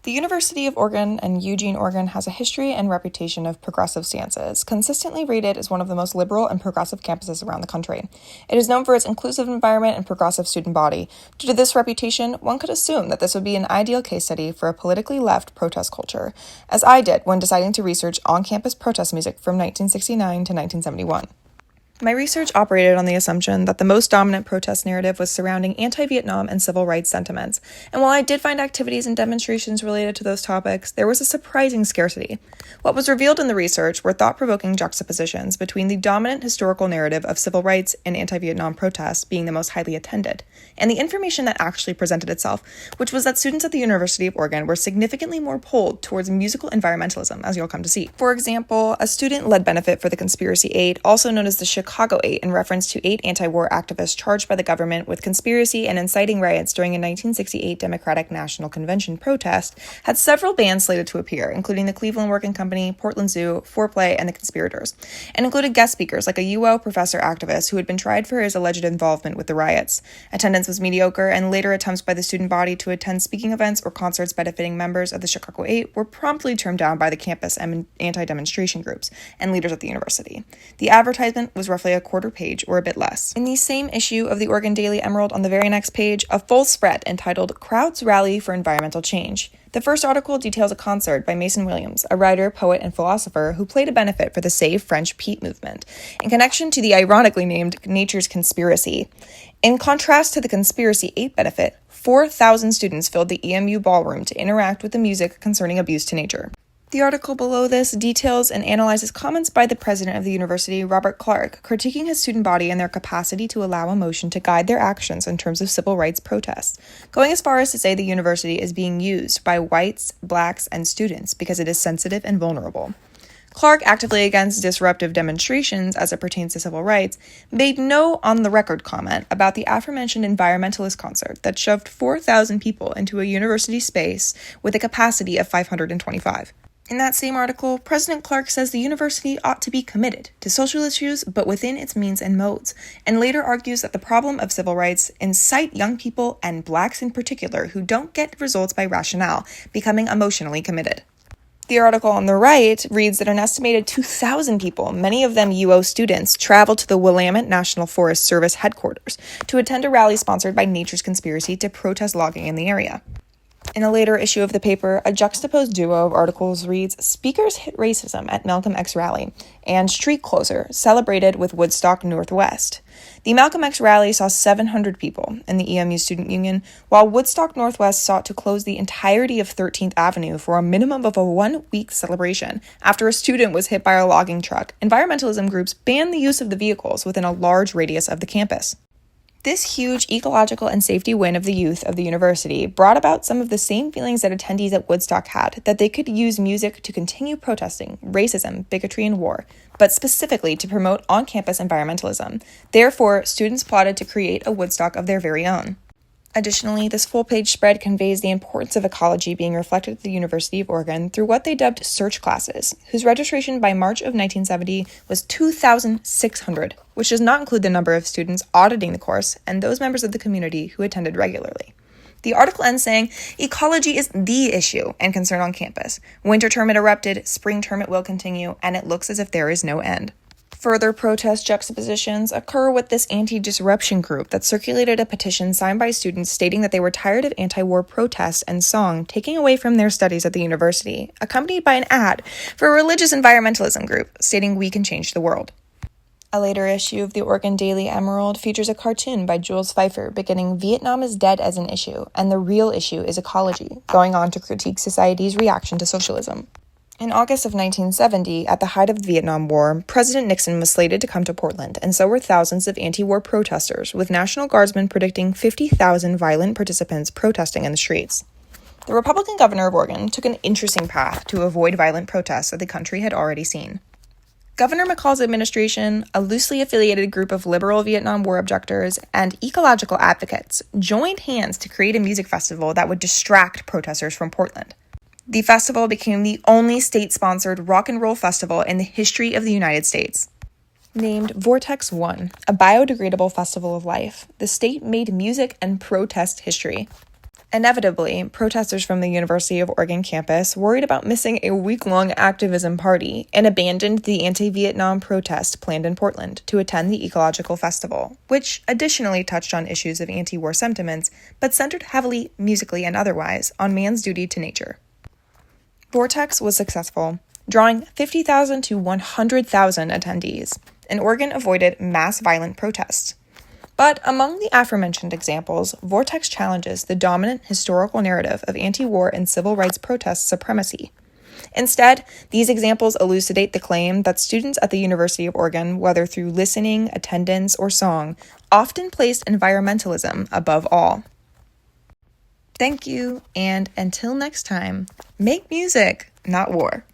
The University of Oregon and Eugene, Oregon has a history and reputation of progressive stances, consistently rated as one of the most liberal and progressive campuses around the country. It is known for its inclusive environment and progressive student body. Due to this reputation, one could assume that this would be an ideal case study for a politically left protest culture, as I did when deciding to research on-campus protest music from 1969 to 1971. My research operated on the assumption that the most dominant protest narrative was surrounding anti-Vietnam and civil rights sentiments, and while I did find activities and demonstrations related to those topics, there was a surprising scarcity. What was revealed in the research were thought-provoking juxtapositions between the dominant historical narrative of civil rights and anti-Vietnam protests being the most highly attended, and the information that actually presented itself, which was that students at the University of Oregon were significantly more pulled towards musical environmentalism, as you'll come to see. For example, a student-led benefit for the Conspiracy 8, also known as the Chicago 8, in reference to 8 anti-war activists charged by the government with conspiracy and inciting riots during a 1968 Democratic National Convention protest, had several bands slated to appear, including the Cleveland Working Company, Portland Zoo, Foreplay, and the Conspirators, and included guest speakers like a UO professor activist who had been tried for his alleged involvement with the riots. Attendance was mediocre, and later attempts by the student body to attend speaking events or concerts benefiting members of the Chicago 8 were promptly turned down by the campus and anti-demonstration groups and leaders at the university. The advertisement was roughly a quarter page or a bit less. In the same issue of the Oregon Daily Emerald, on the very next page, a full spread entitled Crowds Rally for Environmental Change. The first article details a concert by Mason Williams, a writer, poet, and philosopher who played a benefit for the Save French Peat movement, in connection to the ironically named Nature's Conspiracy. In contrast to the Conspiracy 8 benefit, 4,000 students filled the EMU ballroom to interact with the music concerning abuse to nature. The article below this details and analyzes comments by the president of the university, Robert Clark, critiquing his student body and their capacity to allow emotion to guide their actions in terms of civil rights protests, going as far as to say the university is being used by whites, blacks, and students because it is sensitive and vulnerable. Clark, actively against disruptive demonstrations as it pertains to civil rights, made no on-the-record comment about the aforementioned environmentalist concert that shoved 4,000 people into a university space with a capacity of 525. In that same article, President Clark says the university ought to be committed to social issues, but within its means and modes, and later argues that the problem of civil rights incite young people, and blacks in particular, who don't get results by rationale, becoming emotionally committed. The article on the right reads that an estimated 2,000 people, many of them UO students, traveled to the Willamette National Forest Service headquarters to attend a rally sponsored by Nature's Conspiracy to protest logging in the area. In a later issue of the paper, a juxtaposed duo of articles reads, Speakers Hit Racism at Malcolm X Rally, and Street Closer, Celebrated with Woodstock Northwest. The Malcolm X rally saw 700 people in the EMU Student Union, while Woodstock Northwest sought to close the entirety of 13th Avenue for a minimum of a 1-week celebration after a student was hit by a logging truck. Environmentalism groups banned the use of the vehicles within a large radius of the campus. This huge ecological and safety win of the youth of the university brought about some of the same feelings that attendees at Woodstock had, that they could use music to continue protesting racism, bigotry, and war, but specifically to promote on-campus environmentalism. Therefore, students plotted to create a Woodstock of their very own. Additionally, this full-page spread conveys the importance of ecology being reflected at the University of Oregon through what they dubbed search classes, whose registration by March of 1970 was 2,600, which does not include the number of students auditing the course and those members of the community who attended regularly. The article ends saying, ecology is the issue and concern on campus. Winter term it erupted, spring term it will continue, and it looks as if there is no end. Further protest juxtapositions occur with this anti-disruption group that circulated a petition signed by students stating that they were tired of anti-war protests and song taking away from their studies at the university, accompanied by an ad for a religious environmentalism group stating we can change the world. A later issue of the Oregon Daily Emerald features a cartoon by Jules Pfeiffer beginning Vietnam is dead as an issue, and the real issue is ecology, going on to critique society's reaction to socialism. In August of 1970, at the height of the Vietnam War, President Nixon was slated to come to Portland, and so were thousands of anti-war protesters, with National Guardsmen predicting 50,000 violent participants protesting in the streets. The Republican governor of Oregon took an interesting path to avoid violent protests that the country had already seen. Governor McCall's administration, a loosely affiliated group of liberal Vietnam War objectors, and ecological advocates joined hands to create a music festival that would distract protesters from Portland. The festival became the only state-sponsored rock and roll festival in the history of the United States. Named Vortex One, a biodegradable festival of life, the state made music and protest history. Inevitably, protesters from the University of Oregon campus worried about missing a week-long activism party and abandoned the anti-Vietnam protest planned in Portland to attend the Ecological Festival, which additionally touched on issues of anti-war sentiments, but centered heavily, musically and otherwise, on man's duty to nature. Vortex was successful, drawing 50,000 to 100,000 attendees, and Oregon avoided mass violent protests. But among the aforementioned examples, Vortex challenges the dominant historical narrative of anti-war and civil rights protest supremacy. Instead, these examples elucidate the claim that students at the University of Oregon, whether through listening, attendance, or song, often placed environmentalism above all. Thank you, and until next time, make music, not war.